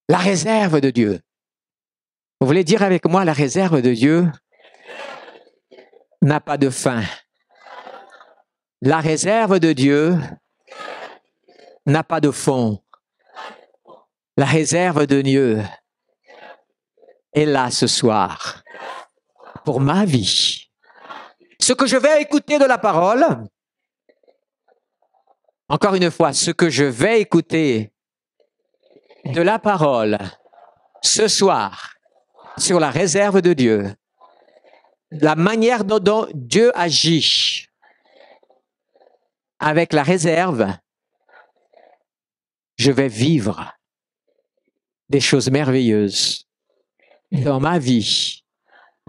La réserve de Dieu. Vous voulez dire avec moi, la réserve de Dieu n'a pas de fin. La réserve de Dieu n'a pas de fond. La réserve de Dieu est là ce soir pour ma vie. Ce que je vais écouter de la parole, encore une fois, ce que je vais écouter de la parole ce soir sur la réserve de Dieu, la manière dont Dieu agit avec la réserve, je vais vivre des choses merveilleuses dans ma vie,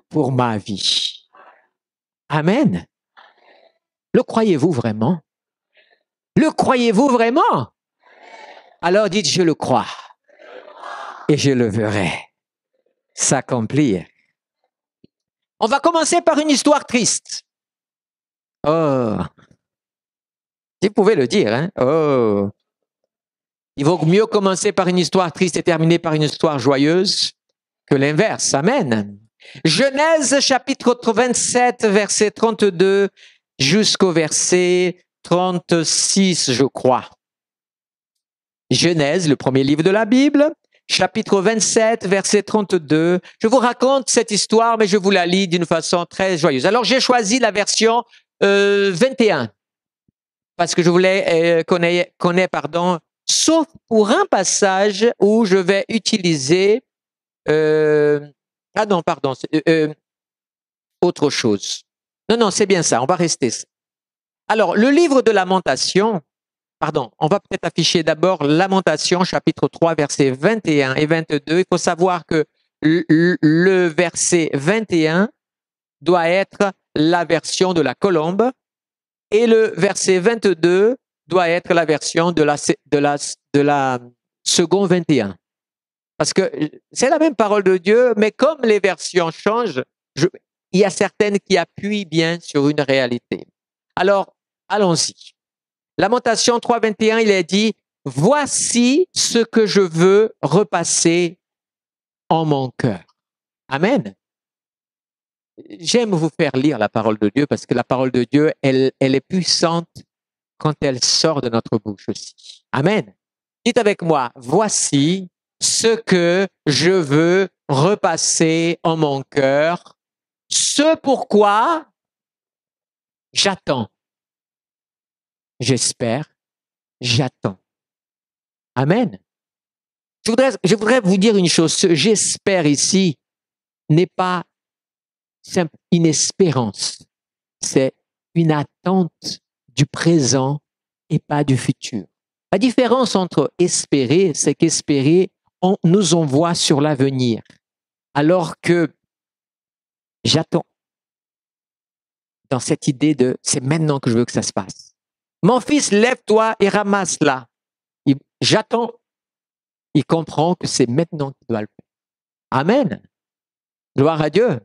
pour ma vie. Amen. Le croyez-vous vraiment? Le croyez-vous vraiment? Alors dites, je le crois et je le verrai s'accomplir. On va commencer par une histoire triste. Oh, vous pouvez le dire, hein? Oh, il vaut mieux commencer par une histoire triste et terminer par une histoire joyeuse que l'inverse. Amen. Genèse chapitre 27, verset 32 jusqu'au verset 36, je crois. Genèse, le premier livre de la Bible, chapitre 27, verset 32. Je vous raconte cette histoire, mais je vous la lis d'une façon très joyeuse. Alors, j'ai choisi la version 21, parce que je voulais connaître, sauf pour un passage où je vais utiliser autre chose. Non, c'est bien ça, on va rester. Alors, le livre de Lamentation, on va peut-être afficher d'abord Lamentation, chapitre 3, versets 21 et 22. Il faut savoir que le verset 21 doit être la version de la colombe et le verset 22 doit être la version de la second 21. Parce que c'est la même parole de Dieu, mais comme les versions changent, il y a certaines qui appuient bien sur une réalité. Alors, allons-y. Lamentation 3, 21, il est dit, « Voici ce que je veux repasser en mon cœur. » Amen. J'aime vous faire lire la parole de Dieu parce que la parole de Dieu, elle est puissante quand elle sort de notre bouche aussi. Amen. Dites avec moi, « Voici ce que je veux repasser en mon cœur, ce pourquoi j'attends. » J'espère, j'attends. Amen. Je voudrais vous dire une chose. Ce j'espère ici n'est pas une espérance. C'est une attente du présent et pas du futur. La différence entre espérer, c'est qu'espérer, on nous envoie sur l'avenir. Alors que j'attends. Dans cette idée de c'est maintenant que je veux que ça se passe. Mon fils, lève-toi et ramasse-la. J'attends. Il comprend que c'est maintenant qu'il doit le faire. Amen. Gloire à Dieu.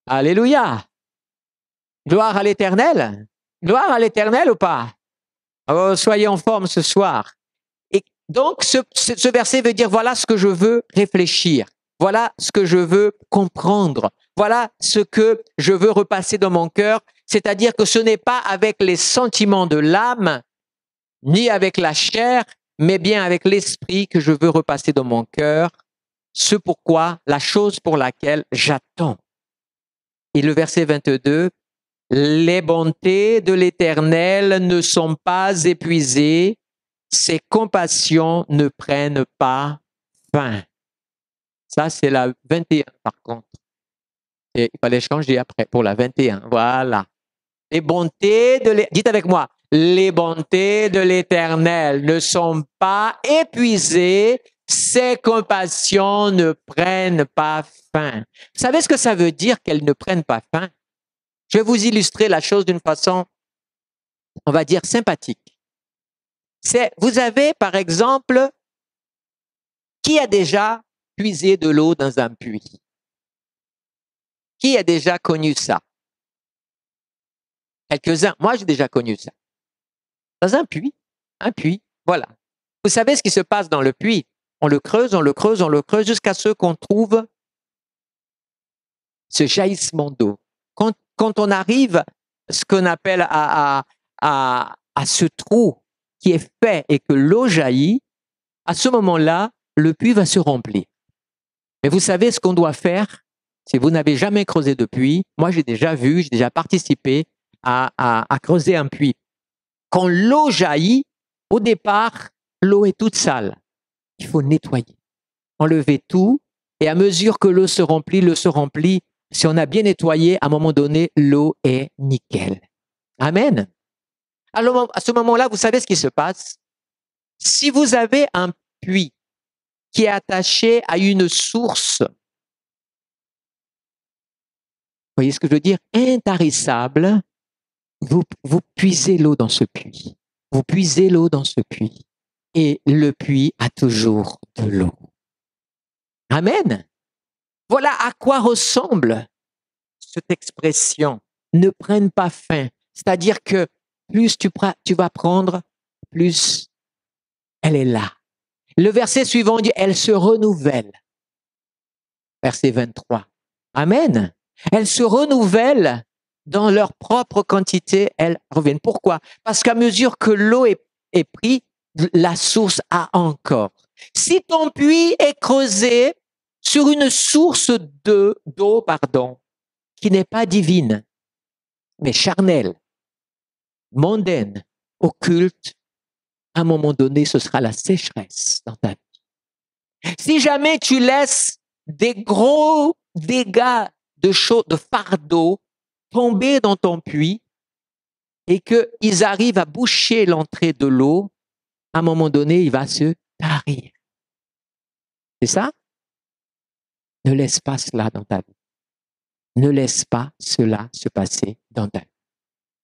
Alléluia. Gloire à l'Éternel. Gloire à l'Éternel ou pas? Oh, soyez en forme ce soir. Et donc, ce verset veut dire, voilà ce que je veux réfléchir. Voilà ce que je veux comprendre. Voilà ce que je veux repasser dans mon cœur. C'est-à-dire que ce n'est pas avec les sentiments de l'âme, ni avec la chair, mais bien avec l'esprit que je veux repasser dans mon cœur, ce pourquoi, la chose pour laquelle j'attends. Et le verset 22, « Les bontés de l'Éternel ne sont pas épuisées, ses compassions ne prennent pas fin. » Ça, c'est la 21 par contre. Et il fallait changer après pour la 21. Voilà. Les bontés dites avec moi, les bontés de l'Éternel ne sont pas épuisées, ses compassions ne prennent pas fin. Vous savez ce que ça veut dire qu'elles ne prennent pas fin? Je vais vous illustrer la chose d'une façon, on va dire, sympathique. Vous avez, par exemple, qui a déjà puisé de l'eau dans un puits? Qui a déjà connu ça? Quelques-uns. Moi, j'ai déjà connu ça. Dans un puits, voilà. Vous savez ce qui se passe dans le puits? On le creuse, on le creuse, on le creuse jusqu'à ce qu'on trouve ce jaillissement d'eau. Quand on arrive à ce qu'on appelle à ce trou qui est fait et que l'eau jaillit, à ce moment-là, le puits va se remplir. Mais vous savez ce qu'on doit faire si vous n'avez jamais creusé de puits. Moi, j'ai déjà participé à creuser un puits. Quand l'eau jaillit, au départ, l'eau est toute sale. Il faut nettoyer, enlever tout, et à mesure que l'eau se remplit, si on a bien nettoyé, à un moment donné, l'eau est nickel. Amen. Alors, à ce moment-là, vous savez ce qui se passe? Si vous avez un puits qui est attaché à une source, vous voyez ce que je veux dire? Intarissable, vous puisez l'eau dans ce puits. Vous puisez l'eau dans ce puits. Et le puits a toujours de l'eau. Amen. Voilà à quoi ressemble cette expression. Ne prenne pas fin. C'est-à-dire que plus tu vas prendre, plus elle est là. Le verset suivant dit, elle se renouvelle. Verset 23. Amen. Elles se renouvellent dans leur propre quantité, elles reviennent. Pourquoi? Parce qu'à mesure que l'eau est prise, la source a encore. Si ton puits est creusé sur une source d'eau, qui n'est pas divine, mais charnelle, mondaine, occulte, à un moment donné, ce sera la sécheresse dans ta vie. Si jamais tu laisses des gros dégâts de fardeau tomber dans ton puits et qu'ils arrivent à boucher l'entrée de l'eau, à un moment donné, il va se tarir. C'est ça? Ne laisse pas cela dans ta vie. Ne laisse pas cela se passer dans ta vie.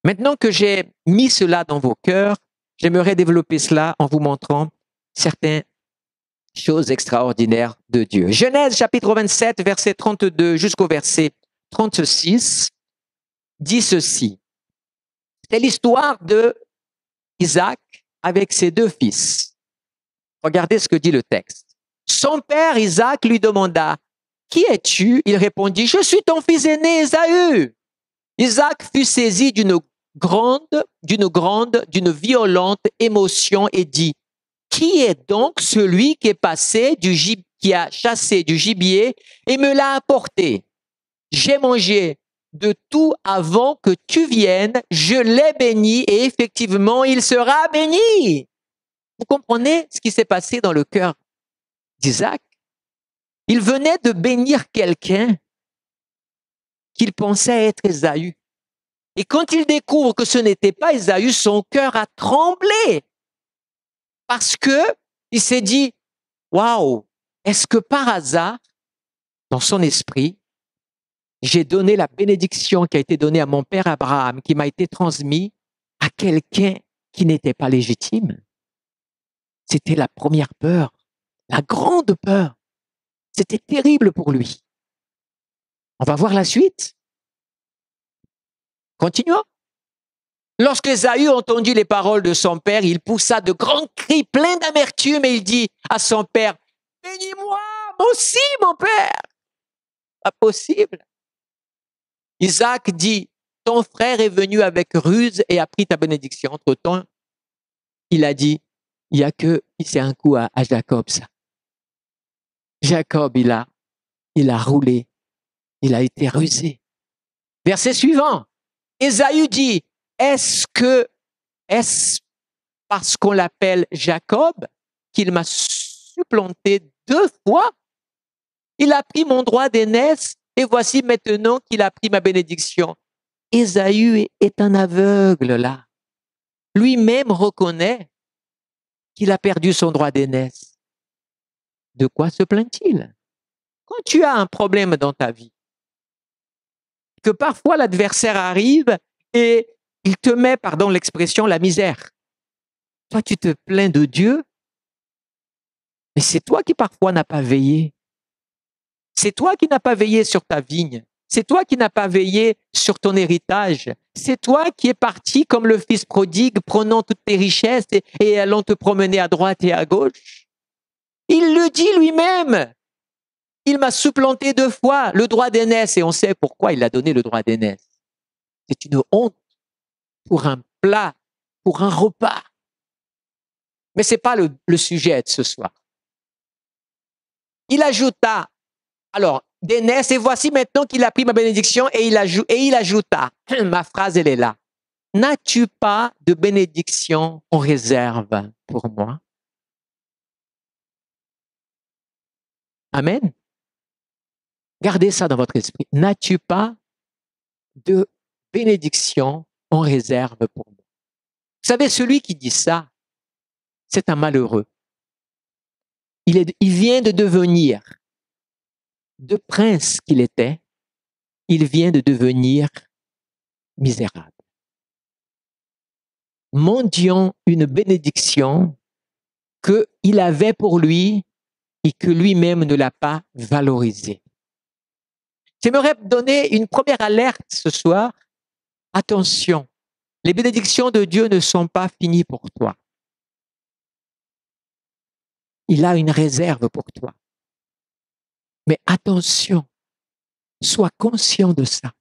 Maintenant que j'ai mis cela dans vos cœurs, j'aimerais développer cela en vous montrant certaines choses extraordinaires de Dieu. Genèse chapitre 27, verset 32 jusqu'au verset 36, dit ceci. C'est l'histoire de Isaac avec ses deux fils. Regardez ce que dit le texte. Son père Isaac lui demanda, « Qui es-tu » Il répondit, « Je suis ton fils aîné Ésaü. » Isaac fut saisi d'une violente émotion et dit, « Qui est donc celui qui a chassé du gibier et me l'a apporté? J'ai mangé de tout avant que tu viennes, je l'ai béni et effectivement, il sera béni. » Vous comprenez ce qui s'est passé dans le cœur d'Isaac? Il venait de bénir quelqu'un qu'il pensait être Ésaü. Et quand il découvre que ce n'était pas Ésaü, son cœur a tremblé. Parce que il s'est dit, waouh, est-ce que par hasard, dans son esprit, j'ai donné la bénédiction qui a été donnée à mon père Abraham, qui m'a été transmise à quelqu'un qui n'était pas légitime? C'était la première peur, la grande peur. C'était terrible pour lui. On va voir la suite. Continuons. Lorsque Ésaü entendit les paroles de son père, il poussa de grands cris pleins d'amertume et il dit à son père, « Bénis-moi, moi aussi, mon père. » Pas possible. Isaac dit, « Ton frère est venu avec ruse et a pris ta bénédiction. » Entre-temps, il a dit, « Il y a que, c'est un coup à Jacob, ça. » Jacob, il a roulé. Il a été rusé. Verset suivant. Ésaü dit, est-ce parce qu'on l'appelle Jacob qu'il m'a supplanté 2 fois? Il a pris mon droit d'aînesse et voici maintenant qu'il a pris ma bénédiction. Ésaü est un aveugle là. Lui-même reconnaît qu'il a perdu son droit d'aînesse. De quoi se plaint-il? Quand tu as un problème dans ta vie, que parfois l'adversaire arrive et il te met, pardon l'expression, la misère. Toi, tu te plains de Dieu, mais c'est toi qui parfois n'as pas veillé. C'est toi qui n'as pas veillé sur ta vigne. C'est toi qui n'as pas veillé sur ton héritage. C'est toi qui es parti comme le fils prodigue, prenant toutes tes richesses et allant te promener à droite et à gauche. Il le dit lui-même. Il m'a supplanté 2 fois le droit d'aînesse et on sait pourquoi il a donné le droit d'aînesse. C'est une honte pour un plat, pour un repas. Mais ce n'est pas le sujet de ce soir. Il ajouta, alors, d'aînesse, et voici maintenant qu'il a pris ma bénédiction et il ajouta, ma phrase elle est là, n'as-tu pas de bénédiction en réserve pour moi? Amen. Gardez ça dans votre esprit. N'as-tu pas de bénédiction en réserve pour moi? Vous savez, celui qui dit ça, c'est un malheureux. Il vient de devenir, de prince qu'il était, il vient de devenir misérable. Mendiant une bénédiction qu'il avait pour lui et que lui-même ne l'a pas valorisée. J'aimerais donner une première alerte ce soir. Attention, les bénédictions de Dieu ne sont pas finies pour toi. Il a une réserve pour toi. Mais attention, sois conscient de ça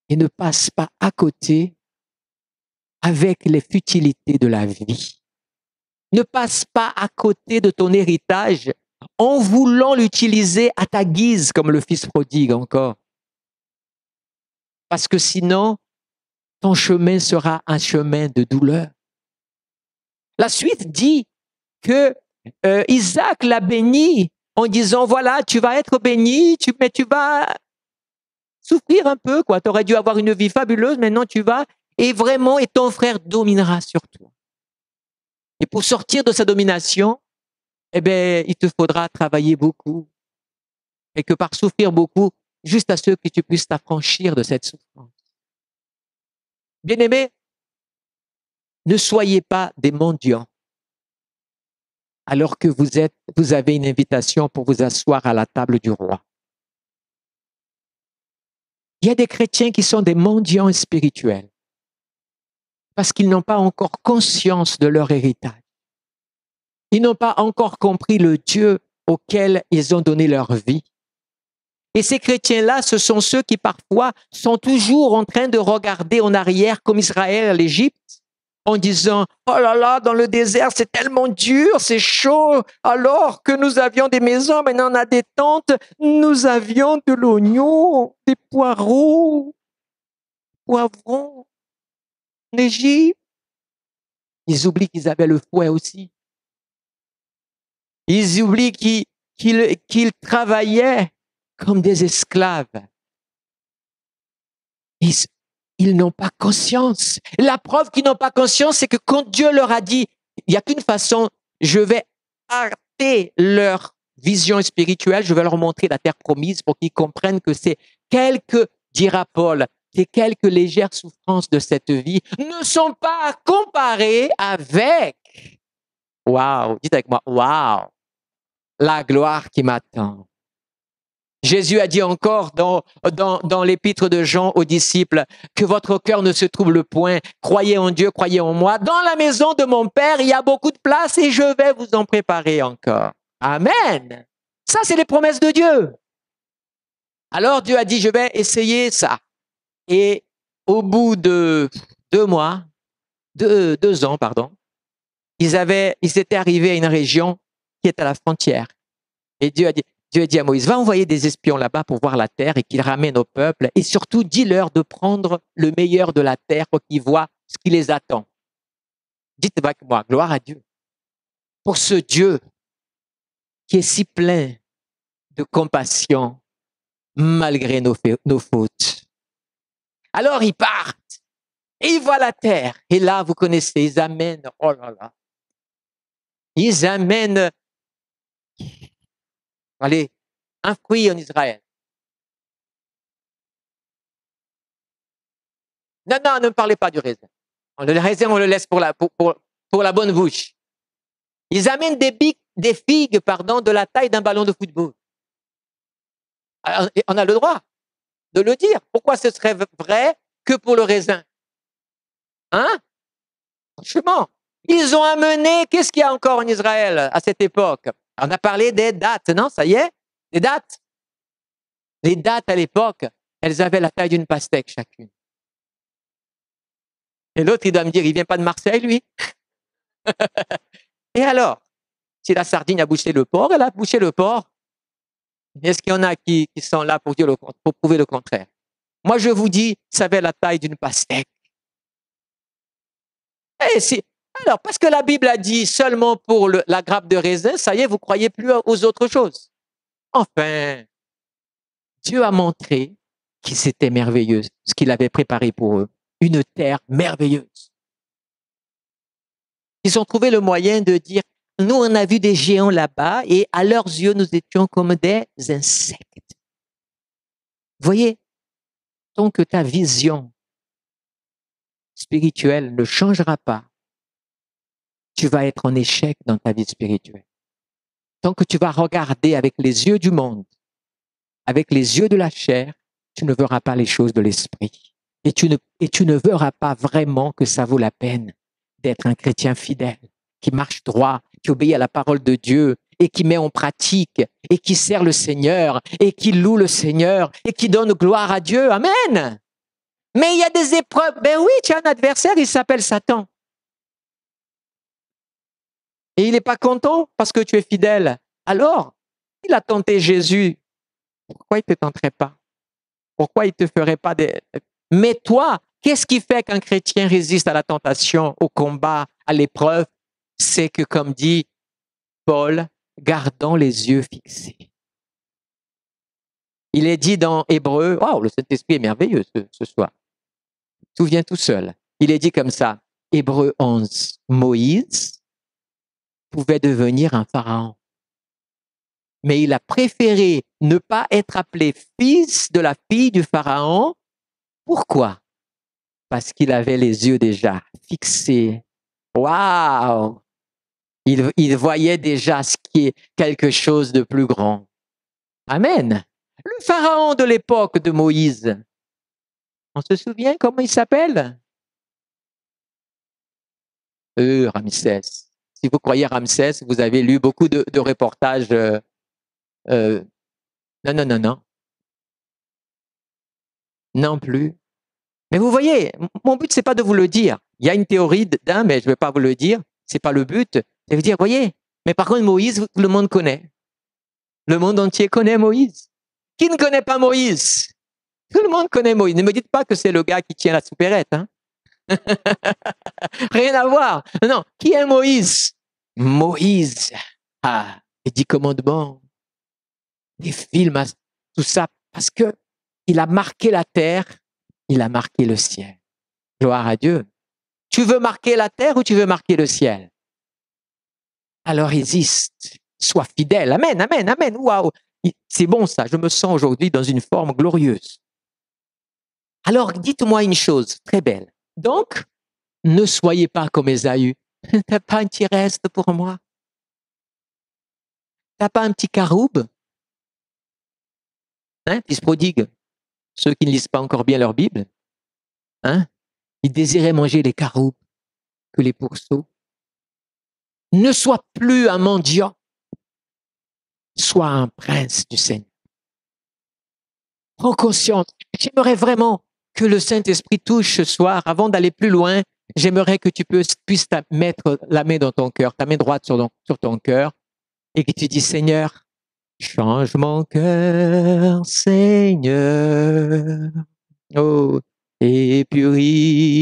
et ne passe pas à côté avec les futilités de la vie. Ne passe pas à côté de ton héritage en voulant l'utiliser à ta guise comme le fils prodigue encore. Parce que sinon, ton chemin sera un chemin de douleur. La suite dit que Isaac l'a béni en disant, voilà, tu vas être béni, mais tu vas souffrir un peu, quoi. Tu aurais dû avoir une vie fabuleuse, maintenant tu vas, et vraiment, et ton frère dominera sur toi. Et pour sortir de sa domination, eh bien, il te faudra travailler beaucoup. Quelque part, souffrir beaucoup, juste à ce que tu puisses t'affranchir de cette souffrance. Bien-aimés, ne soyez pas des mendiants alors que vous avez une invitation pour vous asseoir à la table du roi. Il y a des chrétiens qui sont des mendiants spirituels parce qu'ils n'ont pas encore conscience de leur héritage. Ils n'ont pas encore compris le Dieu auquel ils ont donné leur vie. Et ces chrétiens-là, ce sont ceux qui parfois sont toujours en train de regarder en arrière comme Israël à l'Égypte en disant « Oh là là, dans le désert, c'est tellement dur, c'est chaud, alors que nous avions des maisons, maintenant on a des tentes, nous avions de l'oignon, des poivrons en Égypte. » Ils oublient qu'ils avaient le fouet aussi. Ils oublient qu'ils travaillaient comme des esclaves. Ils n'ont pas conscience. La preuve qu'ils n'ont pas conscience, c'est que quand Dieu leur a dit, il n'y a qu'une façon, je vais arrêter leur vision spirituelle, je vais leur montrer la terre promise pour qu'ils comprennent que c'est dira Paul, ces quelques légères souffrances de cette vie ne sont pas comparées avec, waouh, dites avec moi, waouh, la gloire qui m'attend. Jésus a dit encore dans l'épître de Jean aux disciples que votre cœur ne se trouble point. Croyez en Dieu, croyez en moi. Dans la maison de mon Père, il y a beaucoup de place et je vais vous en préparer encore. Amen. Ça, c'est les promesses de Dieu. Alors Dieu a dit, je vais essayer ça. Et au bout de 2 ans, ils étaient arrivés à une région qui est à la frontière. Et Dieu a dit à Moïse, va envoyer des espions là-bas pour voir la terre et qu'ils ramènent au peuple et surtout dis-leur de prendre le meilleur de la terre pour qu'ils voient ce qui les attend. Dites avec moi, gloire à Dieu. Pour ce Dieu qui est si plein de compassion malgré nos fautes. Alors ils partent et ils voient la terre. Et là, vous connaissez, ils amènent, oh là là, ils amènent, allez, un fruit en Israël. Non, ne me parlez pas du raisin. Le raisin, on le laisse pour la bonne bouche. Ils amènent des figues, de la taille d'un ballon de football. Alors, on a le droit de le dire. Pourquoi ce serait vrai que pour le raisin? Hein? Franchement, Ils ont amené, qu'est-ce qu'il y a encore en Israël à cette époque? On a parlé des dates, non? Ça y est? Les dates. Les dates à l'époque, elles avaient la taille d'une pastèque chacune. Et l'autre, il doit me dire, il vient pas de Marseille, lui? Et alors, si la sardine a bouché le porc, elle a bouché le porc. Est-ce qu'il y en a qui sont là pour prouver le contraire? Moi, je vous dis, ça avait la taille d'une pastèque. Et alors, parce que la Bible a dit seulement pour la grappe de raisin, ça y est, vous croyez plus aux autres choses. Enfin, Dieu a montré que c'était merveilleux, ce qu'il avait préparé pour eux. Une terre merveilleuse. Ils ont trouvé le moyen de dire, nous, on a vu des géants là-bas et à leurs yeux, nous étions comme des insectes. Voyez, tant que ta vision spirituelle ne changera pas, tu vas être en échec dans ta vie spirituelle. Tant que tu vas regarder avec les yeux du monde, avec les yeux de la chair, tu ne verras pas les choses de l'esprit. Et tu ne verras pas vraiment que ça vaut la peine d'être un chrétien fidèle, qui marche droit, qui obéit à la parole de Dieu et qui met en pratique et qui sert le Seigneur et qui loue le Seigneur et qui donne gloire à Dieu. Amen. Mais il y a des épreuves. Ben oui, tu as un adversaire, il s'appelle Satan. Et il n'est pas content parce que tu es fidèle. Alors, il a tenté Jésus. Pourquoi il ne te tenterait pas? Pourquoi il ne te ferait pas des... Mais toi, qu'est-ce qui fait qu'un chrétien résiste à la tentation, au combat, à l'épreuve? C'est que, comme dit Paul, gardons les yeux fixés. Il est dit dans Hébreu, oh, le Saint-Esprit est merveilleux ce soir. Tout vient tout seul. Il est dit comme ça, Hébreu 11, Moïse pouvait devenir un pharaon. Mais il a préféré ne pas être appelé fils de la fille du pharaon. Pourquoi? Parce qu'il avait les yeux déjà fixés. Waouh! Il voyait déjà ce qui est quelque chose de plus grand. Amen. Le pharaon de l'époque de Moïse, on se souvient comment il s'appelle? Ramsès. Si vous croyez Ramsès, vous avez lu beaucoup de reportages. Non. Non plus. Mais vous voyez, mon but, c'est pas de vous le dire. Il y a une théorie d'un, mais je ne vais pas vous le dire. C'est pas le but. C'est de dire, voyez, mais par contre, Moïse, tout le monde connaît. Le monde entier connaît Moïse. Qui ne connaît pas Moïse? Tout le monde connaît Moïse. Ne me dites pas que c'est le gars qui tient la soupérette. Hein? Rien à voir. Non, qui est Moïse? Moïse. Ah, les 10 commandements, les films, tout ça, parce que il a marqué la terre, il a marqué le ciel. Gloire à Dieu. Tu veux marquer la terre ou tu veux marquer le ciel? Alors résiste, sois fidèle. Amen, amen, amen. Waouh, c'est bon ça. Je me sens aujourd'hui dans une forme glorieuse. Alors dites-moi une chose très belle. Donc, ne soyez pas comme Ésaü. T'as pas un petit reste pour moi? T'as pas un petit caroube? Hein, fils prodigue. Ceux qui ne lisent pas encore bien leur Bible, hein? Ils désiraient manger les caroubes que les pourceaux. Ne sois plus un mendiant, sois un prince du Seigneur. Prends conscience. J'aimerais vraiment que le Saint-Esprit touche ce soir. Avant d'aller plus loin, j'aimerais que tu puisses mettre la main dans ton cœur, ta main droite sur ton cœur, et que tu dis, Seigneur, change mon cœur, Seigneur. Oh, et purifie-moi.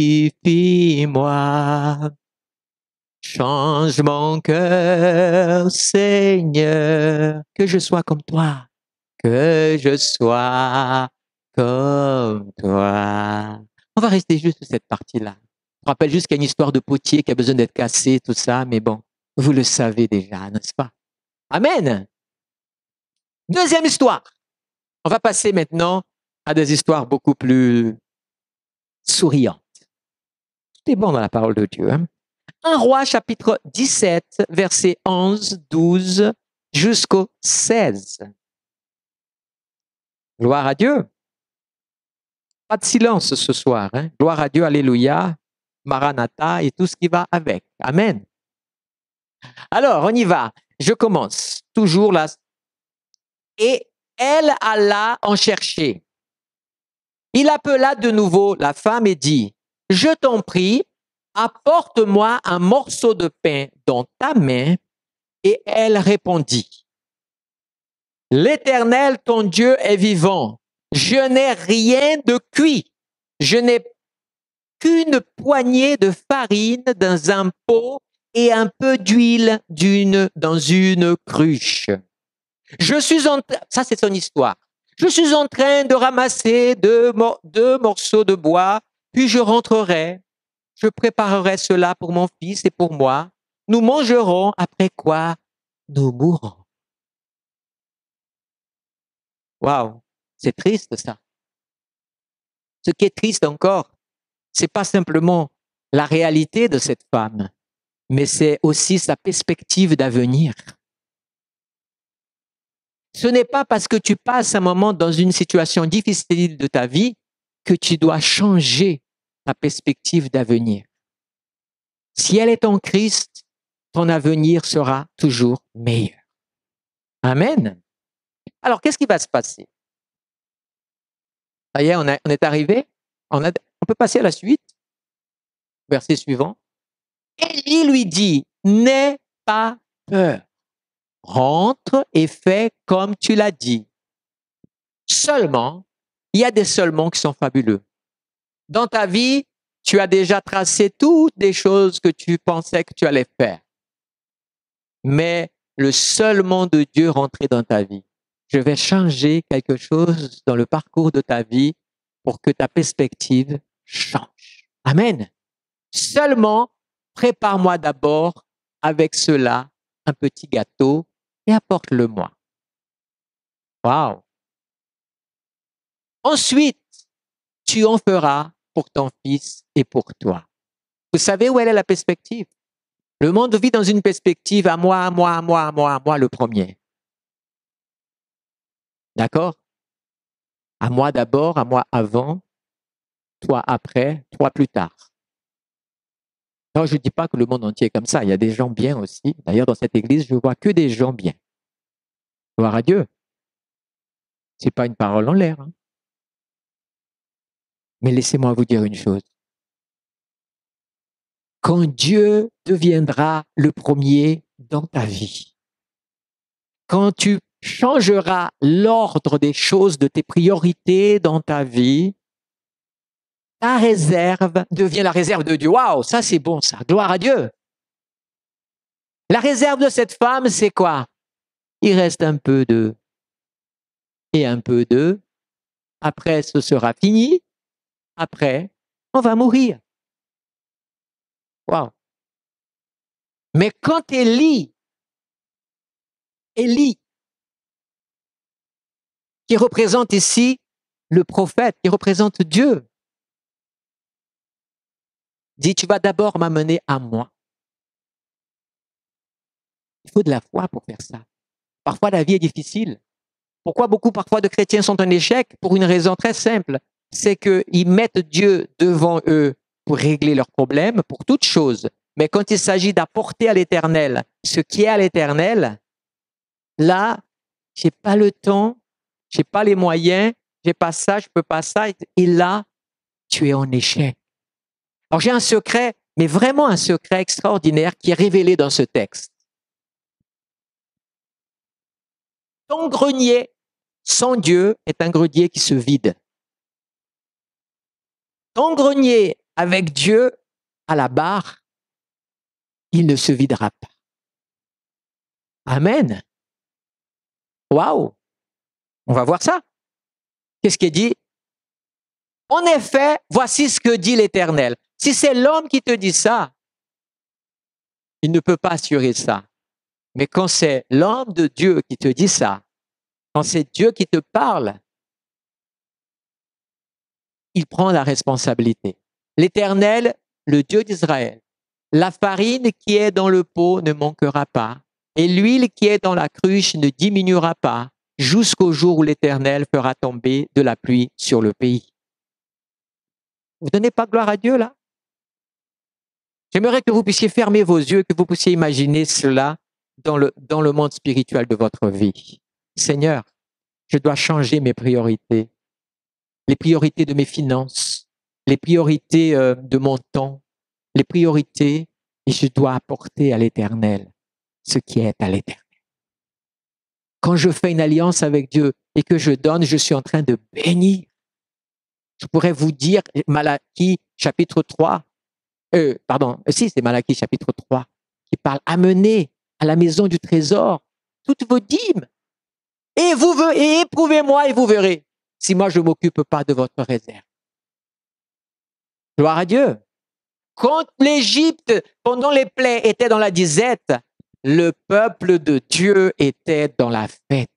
Change mon cœur, Seigneur, que je sois comme toi, que je sois comme toi. On va rester juste sur cette partie-là. Je rappelle juste qu'il y a une histoire de potier qui a besoin d'être cassé, tout ça, mais bon, vous le savez déjà, n'est-ce pas? Amen. Deuxième histoire. On va passer maintenant à des histoires beaucoup plus souriantes. Tout est bon dans la parole de Dieu. Hein? 1 Roi chapitre 17, versets 11, 12 jusqu'au 16. Gloire à Dieu. Pas de silence ce soir. Hein? Gloire à Dieu, alléluia. Maranatha et tout ce qui va avec. Amen. Alors, on y va. Je commence. Toujours là. Et elle alla en chercher. Il appela de nouveau la femme et dit, « Je t'en prie, apporte-moi un morceau de pain dans ta main. » Et elle répondit, « L'Éternel, ton Dieu, est vivant. Je n'ai rien de cuit. Je n'ai qu'une poignée de farine dans un pot et un peu d'huile dans une cruche. Je suis en train, ça c'est son histoire. Je suis en train de ramasser deux morceaux de bois, puis je rentrerai. Je préparerai cela pour mon fils et pour moi. Nous mangerons, après quoi nous mourrons. Waouh, c'est triste ça. Ce qui est triste encore, c'est pas simplement la réalité de cette femme, mais c'est aussi sa perspective d'avenir. Ce n'est pas parce que tu passes un moment dans une situation difficile de ta vie que tu dois changer ta perspective d'avenir. Si elle est en Christ, ton avenir sera toujours meilleur. Amen. Alors, qu'est-ce qui va se passer? Ça y est, on est arrivé. On peut passer à la suite. Verset suivant. Élie lui dit, n'aie pas peur. Rentre et fais comme tu l'as dit. Seulement, il y a des seulements qui sont fabuleux. Dans ta vie, tu as déjà tracé toutes les choses que tu pensais que tu allais faire. Mais le seulement de Dieu rentrait dans ta vie. Je vais changer quelque chose dans le parcours de ta vie pour que ta perspective change. Amen. Seulement, prépare-moi d'abord avec cela un petit gâteau et apporte-le-moi. Wow. Ensuite, tu en feras pour ton fils et pour toi. Vous savez où elle est la perspective? Le monde vit dans une perspective à moi, le premier. D'accord? À moi d'abord, à moi avant, toi après, toi plus tard. Non, je ne dis pas que le monde entier est comme ça. Il y a des gens bien aussi. D'ailleurs, dans cette église, je ne vois que des gens bien. Gloire à Dieu. Ce n'est pas une parole en l'air. Hein. Mais laissez-moi vous dire une chose. Quand Dieu deviendra le premier dans ta vie, quand tu changeras l'ordre des choses, de tes priorités dans ta vie, ta réserve devient la réserve de Dieu. Waouh, ça c'est bon ça. Gloire à Dieu. La réserve de cette femme, c'est quoi? Il reste un peu de et un peu de. Après, ce sera fini. Après, on va mourir. Waouh. Mais quand Élie, qui représente ici le prophète, qui représente Dieu, dit, tu vas d'abord m'amener à moi. Il faut de la foi pour faire ça. Parfois, la vie est difficile. Pourquoi beaucoup parfois de chrétiens sont un échec? Pour une raison très simple, c'est qu'ils mettent Dieu devant eux pour régler leurs problèmes, pour toutes choses. Mais quand il s'agit d'apporter à l'Éternel ce qui est à l'Éternel, là, j'ai pas le temps, j'ai pas les moyens, j'ai pas ça, je peux pas ça. Et là, tu es en échec. Alors j'ai un secret, mais vraiment un secret extraordinaire qui est révélé dans ce texte. Ton grenier sans Dieu est un grenier qui se vide. Ton grenier avec Dieu à la barre, il ne se videra pas. Amen. Waouh. On va voir ça. Qu'est-ce qui est dit? En effet, voici ce que dit l'Éternel. Si c'est l'homme qui te dit ça, il ne peut pas assurer ça. Mais quand c'est l'homme de Dieu qui te dit ça, quand c'est Dieu qui te parle, il prend la responsabilité. L'Éternel, le Dieu d'Israël, la farine qui est dans le pot ne manquera pas, et l'huile qui est dans la cruche ne diminuera pas, jusqu'au jour où l'Éternel fera tomber de la pluie sur le pays. Vous ne donnez pas gloire à Dieu là? J'aimerais que vous puissiez fermer vos yeux, que vous puissiez imaginer cela dans le monde spirituel de votre vie. Seigneur, je dois changer mes priorités, les priorités de mes finances, les priorités de mon temps, les priorités, et je dois apporter à l'Éternel ce qui est à l'Éternel. Quand je fais une alliance avec Dieu et que je donne, je suis en train de bénir. Je pourrais vous dire, Malachie chapitre 3, c'est Malachie chapitre 3, qui parle, amenez à la maison du trésor toutes vos dîmes. Et éprouvez-moi et vous verrez si moi je ne m'occupe pas de votre réserve. Gloire à Dieu. Quand l'Égypte, pendant les plaies, était dans la disette, le peuple de Dieu était dans la fête.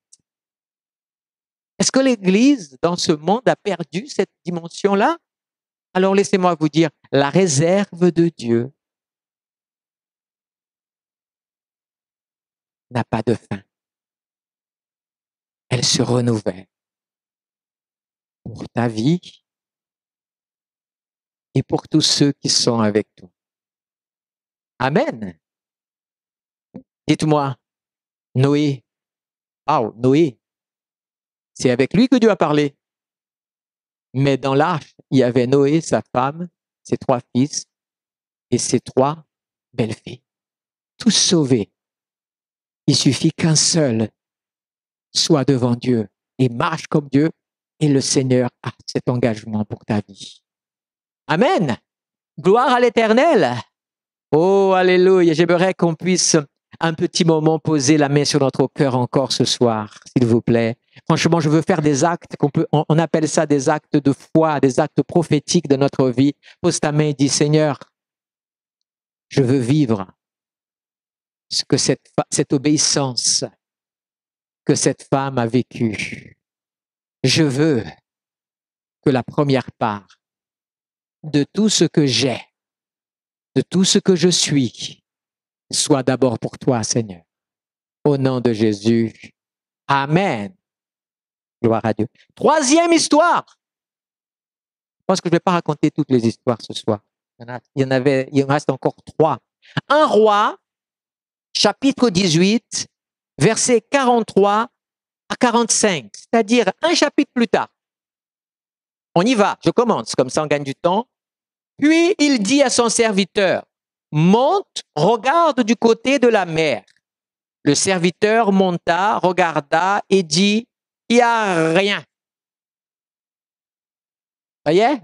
Est-ce que l'Église, dans ce monde, a perdu cette dimension-là? Alors laissez-moi vous dire, la réserve de Dieu n'a pas de fin. Elle se renouvelle pour ta vie et pour tous ceux qui sont avec toi. Amen. Dites-moi, Noé, Noé, c'est avec lui que Dieu a parlé. Mais dans l'arche, il y avait Noé, sa femme, ses 3 fils et ses 3 belles-filles. Tous sauvés. Il suffit qu'un seul soit devant Dieu et marche comme Dieu et le Seigneur a cet engagement pour ta vie. Amen. Gloire à l'Éternel. Oh, alléluia. J'aimerais qu'on puisse un petit moment poser la main sur notre cœur encore ce soir, s'il vous plaît. Franchement, je veux faire des actes on appelle ça des actes de foi, des actes prophétiques de notre vie. Pose ta main et dis, Seigneur, je veux vivre ce que cette obéissance que cette femme a vécue. Je veux que la première part de tout ce que j'ai, de tout ce que je suis, soit d'abord pour toi, Seigneur. Au nom de Jésus. Amen. Gloire à Dieu. 3e histoire. Je pense que je ne vais pas raconter toutes les histoires ce soir. Il en reste encore 3. Un roi, chapitre 18, versets 43 à 45, c'est-à-dire un chapitre plus tard. On y va, je commence, comme ça on gagne du temps. Puis il dit à son serviteur, monte, regarde du côté de la mer. Le serviteur monta, regarda et dit, il n'y a rien. Ça y est?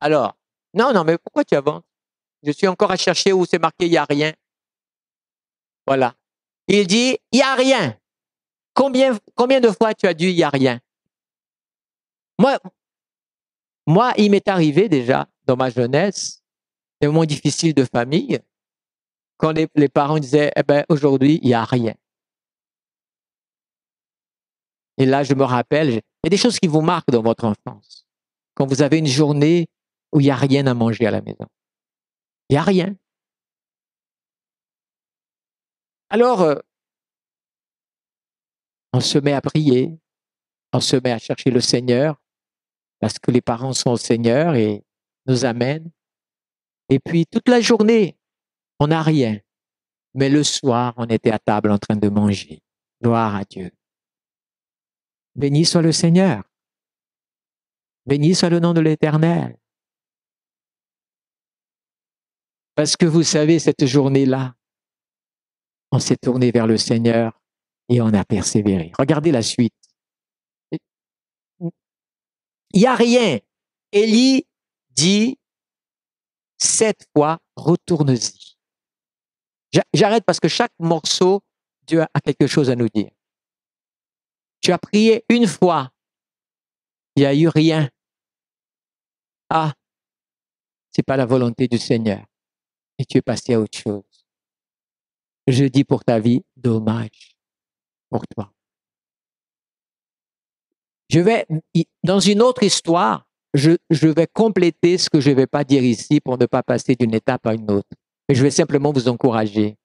Alors, non, mais pourquoi tu avances? Je suis encore à chercher où c'est marqué, il n'y a rien. Voilà. Il dit, il n'y a rien. Combien de fois tu as dit, il n'y a rien? Moi, il m'est arrivé déjà, dans ma jeunesse, des moments difficiles de famille, quand les parents disaient, aujourd'hui, il n'y a rien. Et là, je me rappelle, il y a des choses qui vous marquent dans votre enfance. Quand vous avez une journée où il n'y a rien à manger à la maison. Il n'y a rien. Alors, on se met à prier, on se met à chercher le Seigneur, parce que les parents sont au Seigneur et nous amènent. Et puis, toute la journée, on n'a rien. Mais le soir, on était à table en train de manger. Gloire à Dieu. Béni soit le Seigneur. Béni soit le nom de l'Éternel. Parce que vous savez, cette journée-là, on s'est tourné vers le Seigneur et on a persévéré. Regardez la suite. Il n'y a rien. Élie dit 7 fois, retourne-y. J'arrête parce que chaque morceau, Dieu a quelque chose à nous dire. Tu as prié une fois, il n'y a eu rien. Ah, c'est pas la volonté du Seigneur. Et tu es passé à autre chose. Je dis pour ta vie, dommage pour toi. Dans une autre histoire, je vais compléter ce que je ne vais pas dire ici pour ne pas passer d'une étape à une autre. Mais je vais simplement vous encourager.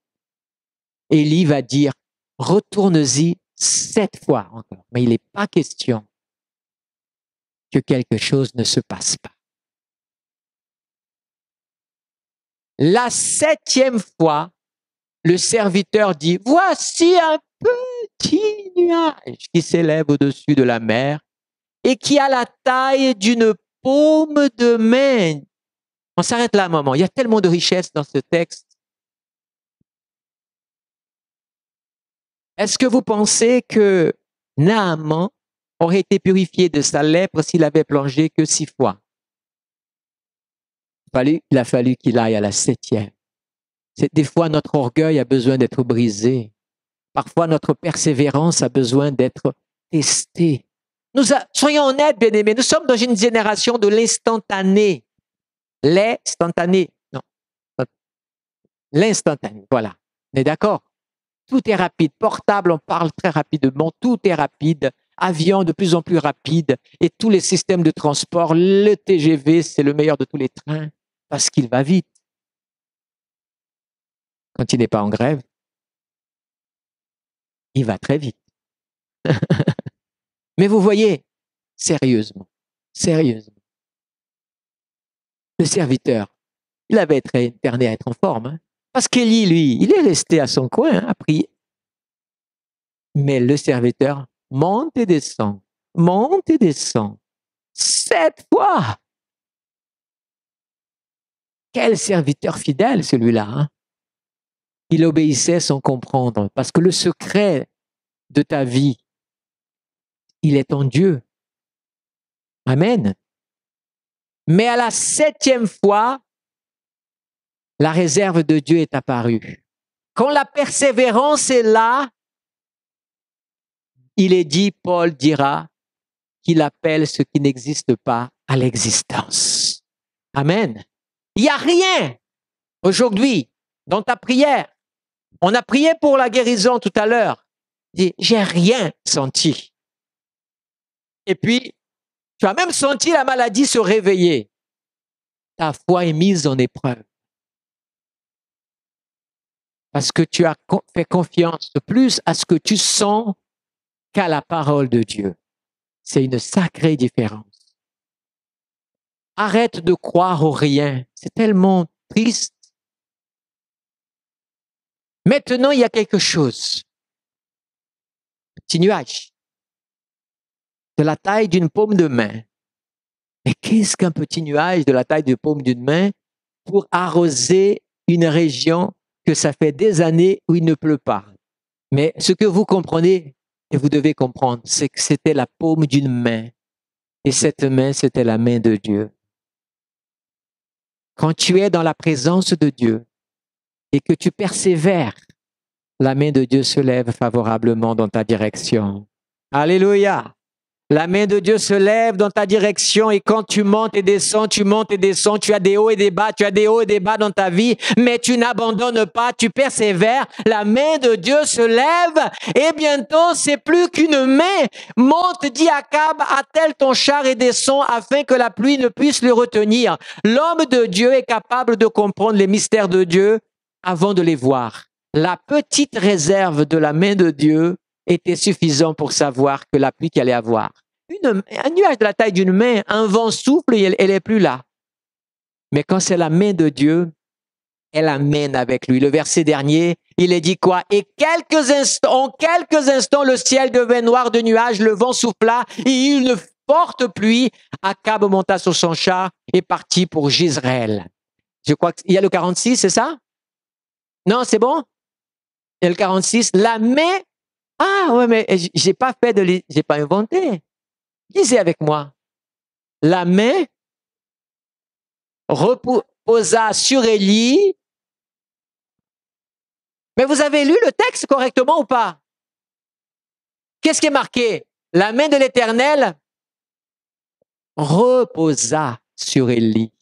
Élie va dire, retourne-y 7 fois encore. Mais il n'est pas question que quelque chose ne se passe pas. La 7e fois, le serviteur dit, voici un petit nuage qui s'élève au-dessus de la mer et qui a la taille d'une paume de main. On s'arrête là un moment. Il y a tellement de richesse dans ce texte. Est-ce que vous pensez que Naaman aurait été purifié de sa lèpre s'il avait plongé que 6 fois? Il a fallu qu'il aille à la 7e. Des fois, notre orgueil a besoin d'être brisé. Parfois, notre persévérance a besoin d'être testée. Soyons honnêtes, bien-aimés, nous sommes dans une génération de l'instantané. L'instantané, voilà. On est d'accord? Tout est rapide. Portable, on parle très rapidement. Tout est rapide. Avion, de plus en plus rapide. Et tous les systèmes de transport, le TGV, c'est le meilleur de tous les trains parce qu'il va vite. Quand il n'est pas en grève, il va très vite. Mais vous voyez, sérieusement, le serviteur, il avait été interné à être en forme. Hein, parce qu'Élie, lui, il est resté à son coin, à prier. Mais le serviteur monte et descend. 7 fois. Quel serviteur fidèle, celui-là. Hein? Il obéissait sans comprendre. Parce que le secret de ta vie, il est en Dieu. Amen. Mais à la 7e fois, la réserve de Dieu est apparue. Quand la persévérance est là, il est dit, Paul dira, qu'il appelle ce qui n'existe pas à l'existence. Amen. Il n'y a rien aujourd'hui dans ta prière. On a prié pour la guérison tout à l'heure. J'ai rien senti. Et puis, tu as même senti la maladie se réveiller. Ta foi est mise en épreuve. Parce que tu as fait confiance plus à ce que tu sens qu'à la parole de Dieu. C'est une sacrée différence. Arrête de croire au rien. C'est tellement triste. Maintenant, il y a quelque chose. Un petit nuage. De la taille d'une paume de main. Mais qu'est-ce qu'un petit nuage de la taille d'une paume d'une main pour arroser une région que ça fait des années où il ne pleut pas? Mais ce que vous comprenez, et vous devez comprendre, c'est que c'était la paume d'une main. Et cette main, c'était la main de Dieu. Quand tu es dans la présence de Dieu et que tu persévères, la main de Dieu se lève favorablement dans ta direction. Alléluia! La main de Dieu se lève dans ta direction et quand tu montes et descends, tu as des hauts et des bas, dans ta vie, mais tu n'abandonnes pas, tu persévères, la main de Dieu se lève et bientôt c'est plus qu'une main. Monte, dit Akab, attelle ton char et descends afin que la pluie ne puisse le retenir. L'homme de Dieu est capable de comprendre les mystères de Dieu avant de les voir. La petite réserve de la main de Dieu était suffisant pour savoir que la pluie qu'il allait avoir. Un nuage de la taille d'une main, un vent souffle et elle n'est plus là. Mais quand c'est la main de Dieu, elle amène avec lui. Le verset dernier, il est dit quoi? Et en quelques instants, le ciel devint noir de nuages, le vent souffla et une forte pluie. Akab monta sur son char et partit pour Jezreel. Je crois qu'il y a le 46, c'est ça? Non, c'est bon? Il y a le 46. La main. Ah ouais, mais j'ai pas inventé. Lisez avec moi. La main reposa sur Élie. Mais vous avez lu le texte correctement ou pas? Qu'est-ce qui est marqué? La main de l'Éternel reposa sur Élie.